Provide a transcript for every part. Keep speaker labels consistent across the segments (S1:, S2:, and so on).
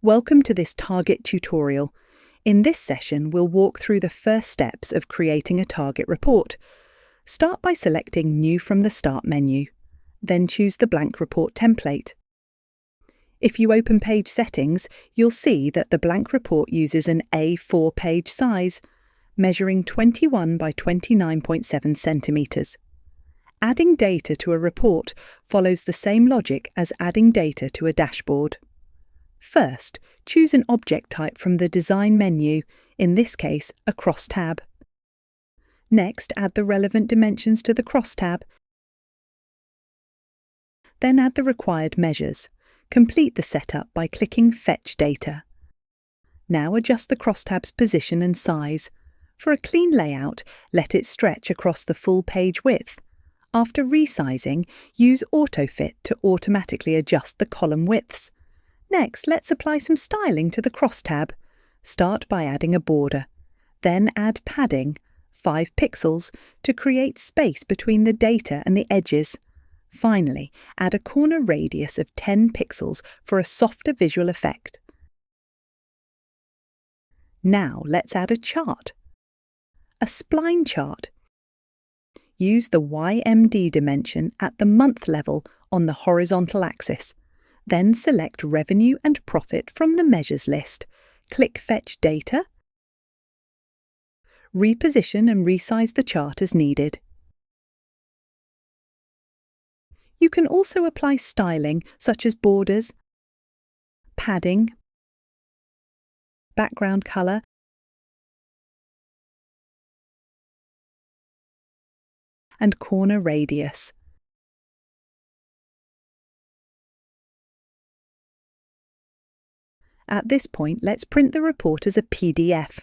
S1: Welcome to this Target tutorial. In this session, we'll walk through the first steps of creating a Target report. Start by selecting New from the Start menu. Then choose the blank report template. If you open Page Settings, you'll see that the blank report uses an A4 page size, measuring 21 by 29.7 centimetres. Adding data to a report follows the same logic as adding data to a dashboard. First, choose an object type from the Design menu, in this case, a crosstab. Next, add the relevant dimensions to the crosstab. Then add the required measures. Complete the setup by clicking Fetch Data. Now adjust the crosstab's position and size. For a clean layout, let it stretch across the full page width. After resizing, use AutoFit to automatically adjust the column widths. Next, let's apply some styling to the crosstab. Start by adding a border. Then add padding, 5 pixels, to create space between the data and the edges. Finally, add a corner radius of 10 pixels for a softer visual effect. Now let's add a chart. A spline chart. Use the YMD dimension at the month level on the horizontal axis. Then select Revenue and Profit from the Measures list. Click Fetch Data. Reposition and resize the chart as needed. You can also apply styling such as borders, padding, background colour, and corner radius. At this point, let's print the report as a PDF.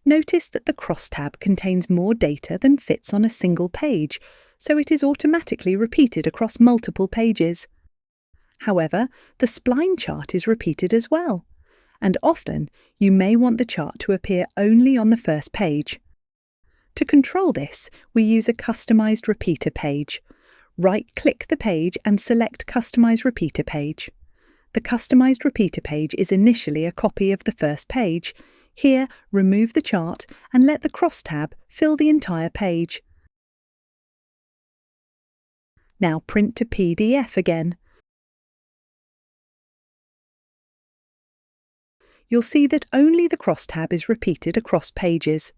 S1: Notice that the crosstab contains more data than fits on a single page, so it is automatically repeated across multiple pages. However, the spline chart is repeated as well, and often you may want the chart to appear only on the first page. To control this, we use a customized repeater page. Right-click the page and select Customize Repeater Page. The customized repeater page is initially a copy of the first page. Here, remove the chart and let the crosstab fill the entire page. Now print to PDF again. You'll see that only the crosstab is repeated across pages.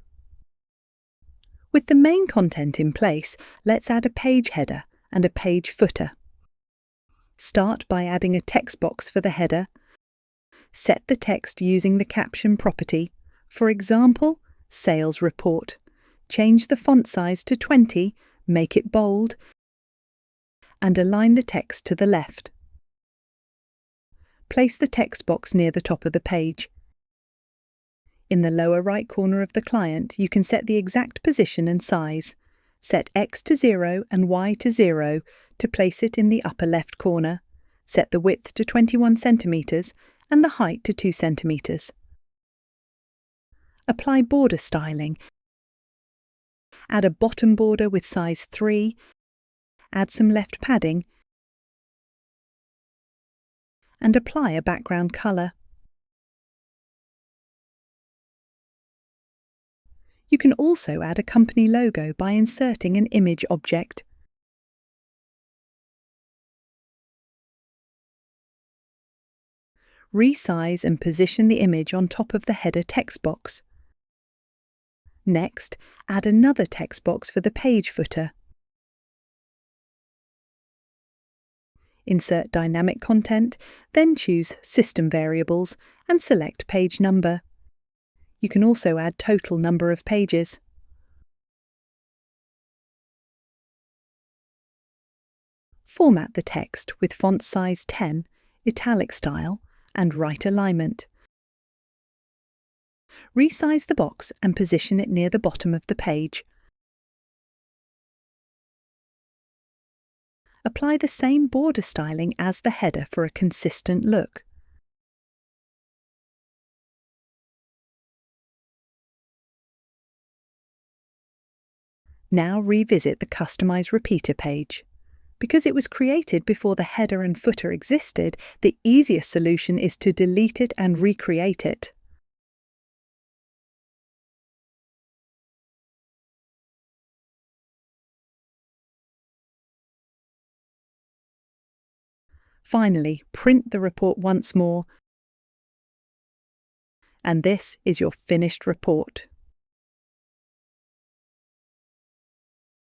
S1: With the main content in place, let's add a page header and a page footer. Start by adding a text box for the header. Set the text using the caption property, for example, Sales Report. Change the font size to 20, make it bold, and align the text to the left. Place the text box near the top of the page. In the lower right corner of the client, you can set the exact position and size. Set X to 0 and Y to 0 to place it in the upper left corner. Set the width to 21 centimetres and the height to 2 centimetres. Apply border styling. Add a bottom border with size 3. Add some left padding. And apply a background colour. You can also add a company logo by inserting an image object. Resize and position the image on top of the header text box. Next, add another text box for the page footer. Insert dynamic content, then choose System Variables and select Page Number. You can also add total number of pages. Format the text with font size 10, italic style, and right alignment. Resize the box and position it near the bottom of the page. Apply the same border styling as the header for a consistent look. Now revisit the Customize Repeater page. Because it was created before the header and footer existed, the easiest solution is to delete it and recreate it. Finally, print the report once more, and this is your finished report.